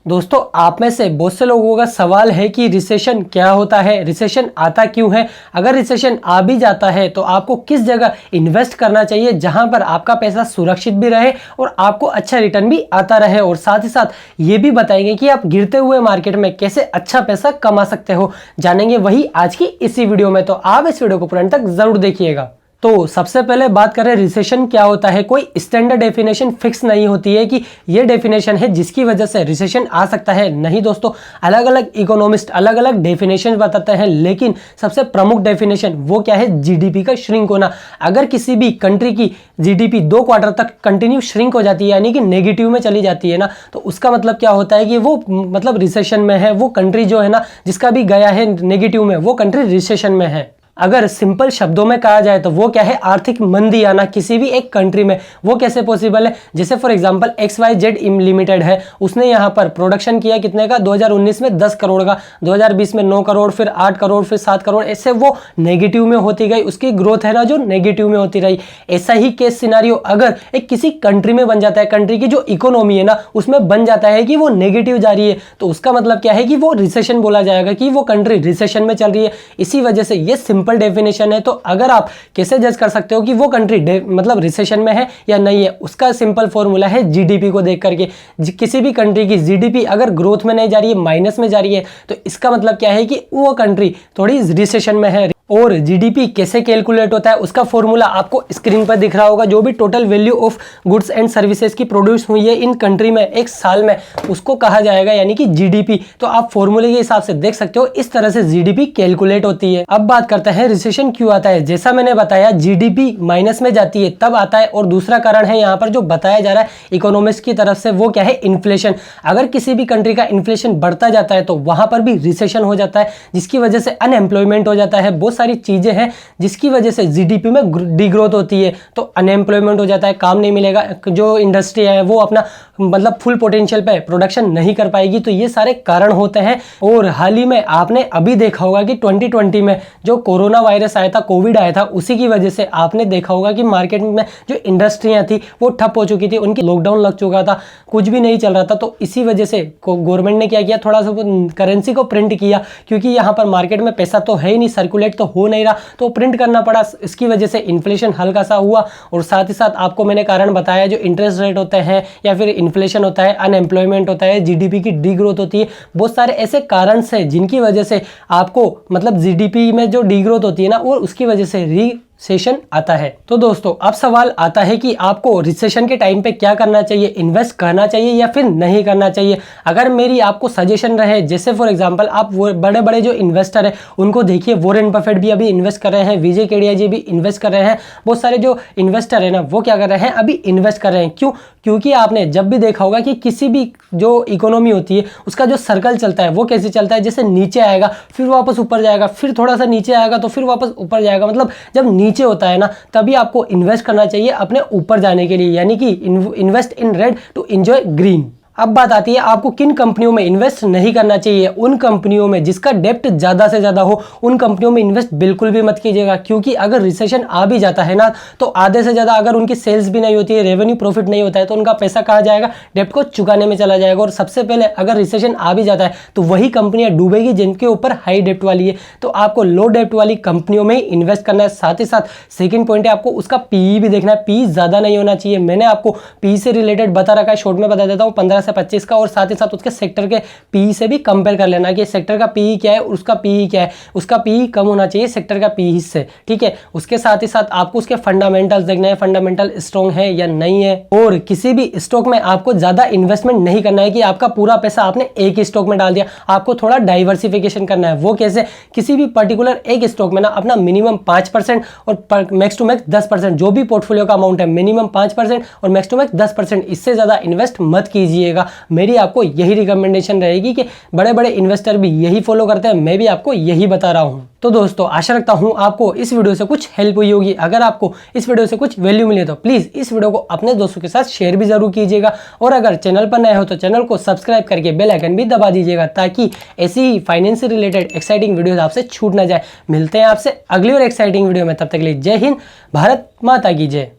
दोस्तों, आप में से बहुत से लोगों का सवाल है कि रिसेशन क्या होता है, रिसेशन आता क्यों है। अगर रिसेशन आ भी जाता है तो आपको किस जगह इन्वेस्ट करना चाहिए जहां पर आपका पैसा सुरक्षित भी रहे और आपको अच्छा रिटर्न भी आता रहे। और साथ ही साथ ये भी बताएंगे कि आप गिरते हुए मार्केट में कैसे अच्छा पैसा कमा सकते हो। जानेंगे वही आज की इसी वीडियो में, तो आप इस वीडियो को पूरा अंत तक जरूर देखिएगा। तो सबसे पहले बात करें रिसेशन क्या होता है। कोई स्टैंडर्ड डेफिनेशन फिक्स नहीं होती है कि ये डेफिनेशन है जिसकी वजह से रिसेशन आ सकता है। नहीं दोस्तों, अलग अलग इकोनॉमिस्ट अलग अलग डेफिनेशन बताते हैं, लेकिन सबसे प्रमुख डेफिनेशन वो क्या है, जीडीपी का श्रिंक होना। अगर किसी भी कंट्री की जीडीपी 2 क्वार्टर तक कंटिन्यू श्रिंक हो जाती है, यानी कि नेगेटिव में चली जाती है ना, तो उसका मतलब क्या होता है कि वो मतलब रिसेशन में है। वो कंट्री जो है ना, जिसका भी गया है नेगेटिव में, वो कंट्री रिसेशन में है। अगर सिंपल शब्दों में कहा जाए तो वो क्या है, आर्थिक मंदी आना किसी भी एक कंट्री में। वो कैसे पॉसिबल है, जैसे फॉर एग्जांपल XYZ लिमिटेड है, उसने यहाँ पर प्रोडक्शन किया कितने का, 2019 में 10 करोड़ का, 2020 में 9 करोड़, फिर 8 करोड़, फिर 7 करोड़, ऐसे वो नेगेटिव में होती गई। उसकी ग्रोथ है ना जो नेगेटिव में होती रही। ऐसा ही केस सिनारियो अगर एक किसी कंट्री में बन जाता है, कंट्री की जो इकोनॉमी है ना उसमें बन जाता है कि वो नेगेटिव जा रही है, तो उसका मतलब क्या है कि वो रिसेशन बोला जाएगा, कि वो कंट्री रिसेशन में चल रही है। इसी वजह से ये सिंपल डेफिनेशन है। तो अगर आप कैसे जज कर सकते हो कि वो कंट्री मतलब रिसेशन में है या नहीं है, उसका सिंपल फॉर्मूला है जीडीपी को देख करके। किसी भी कंट्री की जीडीपी अगर ग्रोथ में नहीं जा रही है, माइनस में जा रही है, तो इसका मतलब क्या है कि वो कंट्री थोड़ी रिसेशन में है। और जीडीपी कैसे कैलकुलेट होता है उसका फॉर्मूला आपको स्क्रीन पर दिख रहा होगा। जो भी total value of goods and services की प्रोड्यूस हुई है इन कंट्री में एक साल में, उसको कहा जाएगा यानी कि जीडीपी। तो आप फॉर्मूले के हिसाब से देख सकते हो इस तरह से जीडीपी कैलकुलेट होती है। अब बात करते हैं रिसेशन क्यों आता है। जैसा मैंने बताया, जीडीपी माइनस में जाती है तब आता है। और दूसरा कारण है यहाँ पर जो बताया जा रहा है इकोनॉमिस्ट की तरफ से, वो क्या है, इन्फ्लेशन। अगर किसी भी कंट्री का इन्फ्लेशन बढ़ता जाता है तो वहां पर भी रिसेशन हो जाता है, जिसकी वजह से अनएम्प्लॉयमेंट हो जाता है। सारी चीजें हैं जिसकी वजह से जीडीपी में डिग्रोथ होती है, तो अनएम्प्लॉयमेंट हो जाता है, काम नहीं मिलेगा, जो इंडस्ट्री है वो अपना मतलब फुल पोटेंशियल पे प्रोडक्शन नहीं कर पाएगी। तो ये सारे कारण होते हैं। और हाल ही में आपने अभी देखा होगा कि 2020 में जो कोरोना वायरस आया था, कोविड आया था, उसी की वजह से आपने देखा होगा कि मार्केट में जो इंडस्ट्रियां थी वो ठप हो चुकी थी, उनकी लॉकडाउन लग चुका था, कुछ भी नहीं चल रहा था। तो इसी वजह से गवर्नमेंट ने क्या किया, थोड़ा सा करेंसी को प्रिंट किया, क्योंकि यहाँ पर मार्केट में पैसा तो है ही नहीं, सर्कुलेट तो हो नहीं रहा, तो प्रिंट करना पड़ा। इसकी वजह से इन्फ्लेशन हल्का सा हुआ। और साथ ही साथ आपको मैंने कारण बताया, जो इंटरेस्ट रेट होते हैं या फिर इन्फ्लेशन होता है, अनएम्प्लॉयमेंट होता है, जीडीपी की डीग्रोथ होती है, बहुत सारे ऐसे कारण से जिनकी वजह से आपको मतलब जीडीपी में जो डीग्रोथ होती है ना, वो उसकी वजह से रिसेशन आता है। तो दोस्तों, अब सवाल आता है कि आपको रिसेशन के टाइम पे क्या करना चाहिए, इन्वेस्ट करना चाहिए या फिर नहीं करना चाहिए। अगर मेरी आपको सजेशन रहे, जैसे फॉर एग्जांपल आप वो बड़े बड़े जो इन्वेस्टर है उनको देखिए, वॉरेन बफेट भी अभी इन्वेस्ट कर रहे हैं, विजय केडिया जी भी इन्वेस्ट कर रहे हैं, बहुत सारे जो इन्वेस्टर है ना वो क्या कर रहे हैं, अभी इन्वेस्ट कर रहे हैं। क्यों? क्योंकि आपने जब भी देखा होगा कि किसी भी जो इकोनॉमी होती है उसका जो सर्कल चलता है वो कैसे चलता है, जैसे नीचे आएगा फिर वापस ऊपर जाएगा, फिर थोड़ा सा नीचे आएगा तो फिर वापस ऊपर जाएगा। मतलब जब नीचे होता है ना तभी आपको इन्वेस्ट करना चाहिए अपने ऊपर जाने के लिए, यानी कि invest in red to enjoy green. अब बात आती है आपको किन कंपनियों में इन्वेस्ट नहीं करना चाहिए। उन कंपनियों में जिसका डेप्ट ज़्यादा से ज़्यादा हो, उन कंपनियों में इन्वेस्ट बिल्कुल भी मत कीजिएगा, क्योंकि अगर रिसेशन आ भी जाता है ना तो आधे से ज़्यादा अगर उनकी सेल्स भी नहीं होती है, रेवेन्यू प्रॉफिट नहीं होता है, तो उनका पैसा कहाँ जाएगा, डेप्ट को चुकाने में चला जाएगा। और सबसे पहले अगर रिसेशन आ भी जाता है तो वही कंपनियां डूबेगी जिनके ऊपर हाई डेप्ट वाली है। तो आपको लो डेप्ट वाली कंपनियों में ही इन्वेस्ट करना है। साथ ही साथ सेकेंड पॉइंट है, आपको उसका पीई भी देखना है, पी ज़्यादा नहीं होना चाहिए। मैंने आपको पी से रिलेटेड बता रखा है, शॉर्ट में बता देता हूँ, 15 से 25 का। और साथ ही साथ उसके सेक्टर के पीई से भी कंपेयर कर लेना कि सेक्टर का पीई क्या है और उसका पीई क्या है। उसका पीई कम होना चाहिए सेक्टर का पीई से, ठीक है। उसके साथ ही साथ आपको उसके फंडामेंटल्स देखना है, फंडामेंटल स्ट्रॉन्ग है या नहीं है। और किसी भी स्टॉक में आपको ज्यादा इन्वेस्टमेंट नहीं करना है कि आपका पूरा पैसा आपने एक ही स्टॉक में डाल दिया। आपको थोड़ा डाइवर्सिफिकेशन करना है। वो कैसे, किसी भी पर्टिकुलर एक स्टॉक में ना अपना मिनिमम 5% और मैक्स टू मैक्स 10%, जो भी पोर्टफोलियो का अमाउंट है मिनिमम 5% और मैक्स टू मैक्स 10%, इससे ज्यादा इन्वेस्ट मत कीजिएगा। मेरी आपको यही रिकमेंडेशन रहेगी कि बड़े बड़े इन्वेस्टर भी यही फॉलो करते हैं, मैं भी आपको यही बता रहा हूं। तो दोस्तों, आशा रखता हूं आपको इस वीडियो से कुछ हेल्प हुई होगी। अगर आपको इस वीडियो से कुछ वैल्यू मिले तो प्लीज इस वीडियो को अपने दोस्तों के साथ शेयर भी जरूर कीजिएगा। और अगर चैनल पर नए हो तो चैनल को सब्सक्राइब करके बेल आइकन भी दबा दीजिएगा, ताकि ऐसी ही फाइनेंस से रिलेटेड एक्साइटिंग वीडियोस आपसे छूट ना जाए। मिलते हैं आपसे अगली और एक्साइटिंग वीडियो में, तब तक के लिए जय हिंद, भारत माता की जय।